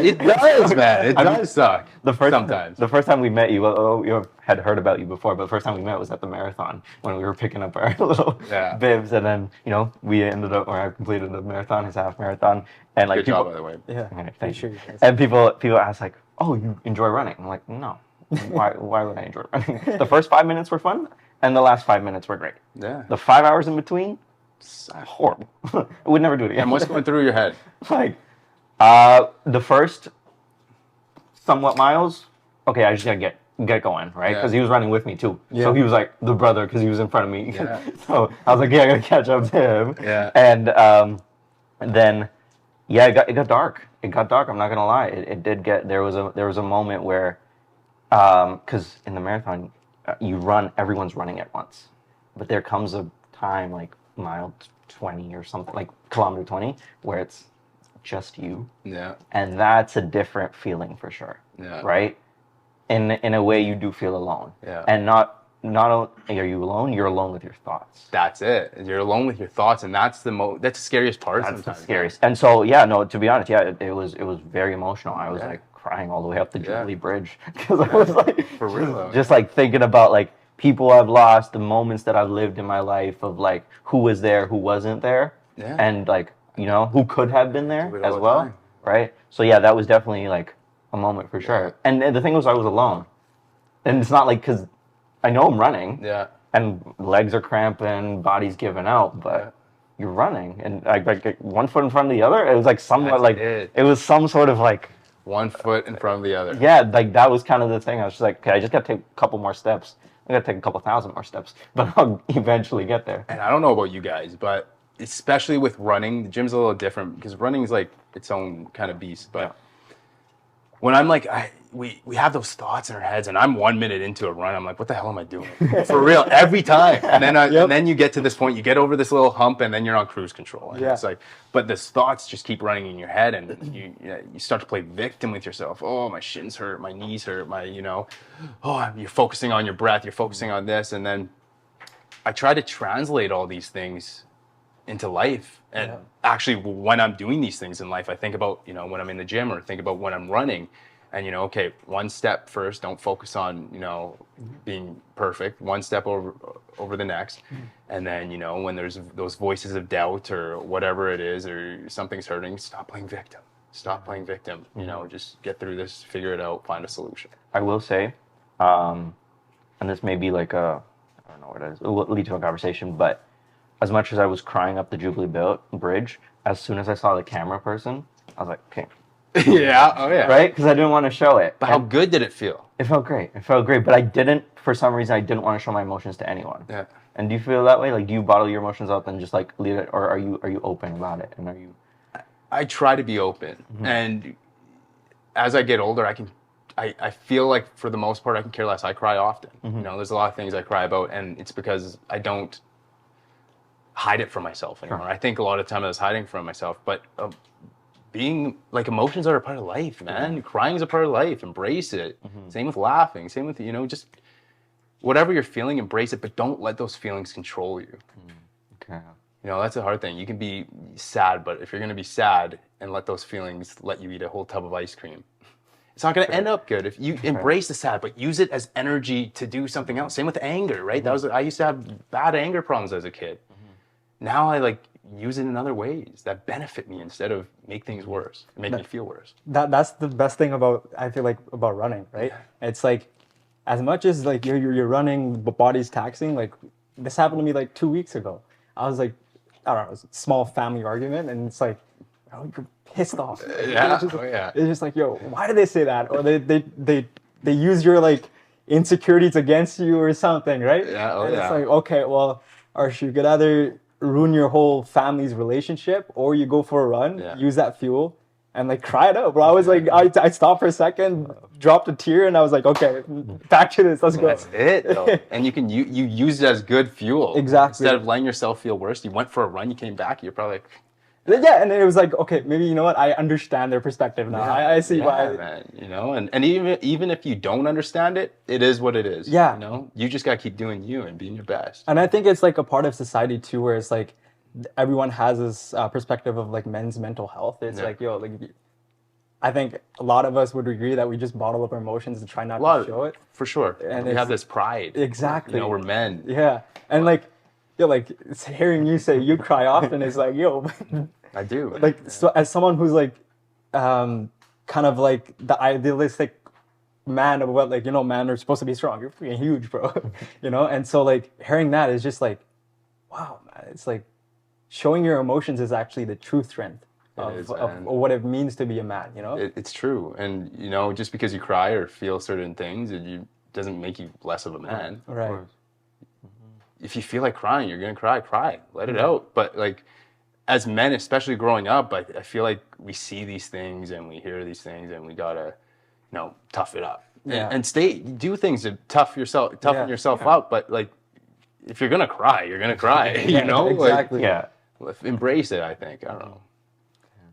It does, man. It does suck. Sometimes. The first time we met you, well, you had heard about you before, but the first time we met was at the marathon when we were picking up our little bibs, and then we ended up, or I completed the marathon, his half marathon, and like Good people, job, by the way. Yeah. okay, thank you. Sure. And people ask like, "Oh, you enjoy running?" I'm like, "No, why would I enjoy running?" The first 5 minutes were fun, and the last 5 minutes were great. Yeah. The 5 hours in between, horrible. I would never do it again. And what's going through your head? Like, the first somewhat miles, okay, I just gotta get going, right? Because he was running with me too. Yeah. So he was like the brother because he was in front of me. Yeah. So I was like, yeah, I gotta catch up to him. Yeah. And then, yeah, it got dark. It got dark. I'm not gonna lie. It did get. There was a moment where, because in the marathon, everyone's running at once, but there comes a time like mile 20 or something, like kilometer 20, where it's just you. Yeah. And that's a different feeling for sure. Yeah. Right? In a way you do feel alone. Yeah. And not only are you alone, you're alone with your thoughts. That's it. You're alone with your thoughts, and that's the scariest part. That's sometimes. the scariest. And so yeah, no, to be honest, yeah, it was very emotional. I was like crying all the way up the Jubilee Bridge because I was like For real, though. just like thinking about like people I've lost, the moments that I've lived in my life of like who was there, who wasn't there. Yeah. And like, who could have been Do there it all as the well. time. Right? So yeah, that was definitely like a moment for sure. And the thing was I was alone. And it's not like, because I know I'm running. Yeah. And legs are cramping, body's giving out, but you're running. And like one foot in front of the other, it was like somewhat That's like, it. it was some sort of like, One foot in front of the other. yeah, like that was kind of the thing. I was just like, okay, I just got to take a couple more steps. I got to take a couple thousand more steps, but I'll eventually get there. And I don't know about you guys, but especially with running, the gym's a little different because running is like its own kind of beast. But when I'm like, we have those thoughts in our heads, and I'm 1 minute into a run, I'm like, what the hell am I doing? For real, every time. And then and then you get to this point, you get over this little hump, and then you're on cruise control. And it's like, but these thoughts just keep running in your head, and you start to play victim with yourself. Oh, my shins hurt, my knees hurt, you're focusing on your breath, you're focusing on this, and then I try to translate all these things into life. And actually, when I'm doing these things in life, I think about, when I'm in the gym, or think about when I'm running. And, okay, one step first, don't focus on, being perfect. One step over the next. And then, when there's those voices of doubt or whatever it is, or something's hurting, stop playing victim. Stop playing victim. Just get through this, figure it out, find a solution. I will say, and this may be like I don't know what it is, it will lead to a conversation, but as much as I was crying up the Jubilee Bridge, as soon as I saw the camera person, I was like, okay. Yeah, oh yeah. Right? Because I didn't want to show it. But how good did it feel? It felt great. But I didn't, for some reason, I didn't want to show my emotions to anyone. Yeah. And do you feel that way? Like, do you bottle your emotions up and just like leave it, or are you open about it? And are you? I try to be open, and as I get older, I feel like for the most part I can care less. I cry often. There's a lot of things I cry about, and it's because I don't hide it from myself anymore. I think a lot of time I was hiding from myself, but being like, emotions are a part of life, man. Crying is a part of life. Embrace it. Same with laughing. Same with just whatever you're feeling, embrace it, but don't let those feelings control you. Okay. That's a hard thing. You can be sad, but if you're gonna be sad and let those feelings let you eat a whole tub of ice cream, it's not gonna end up good. If you embrace the sad, but use it as energy to do something else. Same with anger, right? I used to have bad anger problems as a kid. Now I use it in other ways that benefit me instead of make things worse, make me feel worse. That's the best thing about running, right? It's like, as much as like you're running, the body's taxing. Like, this happened to me like 2 weeks ago. I was like, I don't know, it was a small family argument, and it's like, you're pissed off. It's just like, yo, why did they say that? Or they use your like insecurities against you or something, right? And it's like, okay, well, Arsh, you could either ruin your whole family's relationship, or you go for a run, use that fuel, and like cry it out, bro. I was like, I stopped for a second, dropped a tear, and I was like, okay, back to this, let's go. That's it, though. And you use it as good fuel. Exactly. Instead of letting yourself feel worse, you went for a run, you came back, you're probably like, yeah, and then it was like, okay, maybe, you know what, I understand their perspective now. I see why. Man, and even if you don't understand it, it is what it is. Yeah. You just gotta keep doing you and being your best. And I think it's like a part of society too, where it's like everyone has this perspective of like men's mental health. It's like, yo, like I think a lot of us would agree that we just bottle up our emotions and try not A lot to show it. for sure. And We it's- have this pride. Exactly. You know, we're men. Yeah, and like, yeah, like it's hearing you say you cry often is like, yo, I do. like so as someone who's like, kind of like the idealistic man of what, like, you know, men are supposed to be strong. You're freaking huge, bro. You know, and so like hearing that is just like, wow, man. It's like showing your emotions is actually the true strength is, of man. what it means to be a man. You know, It's true, and you know, just because you cry or feel certain things, doesn't make you less of a man. right? If you feel like crying, you're gonna cry, let it out. But like, as men, especially growing up, I feel like we see these things and we hear these things, and we gotta, you know, tough it up Yeah. and do things to toughen Yeah. yourself up. But like, if you're gonna cry, you're gonna cry. You know, exactly. Yeah. Like, embrace it. I think. I don't know.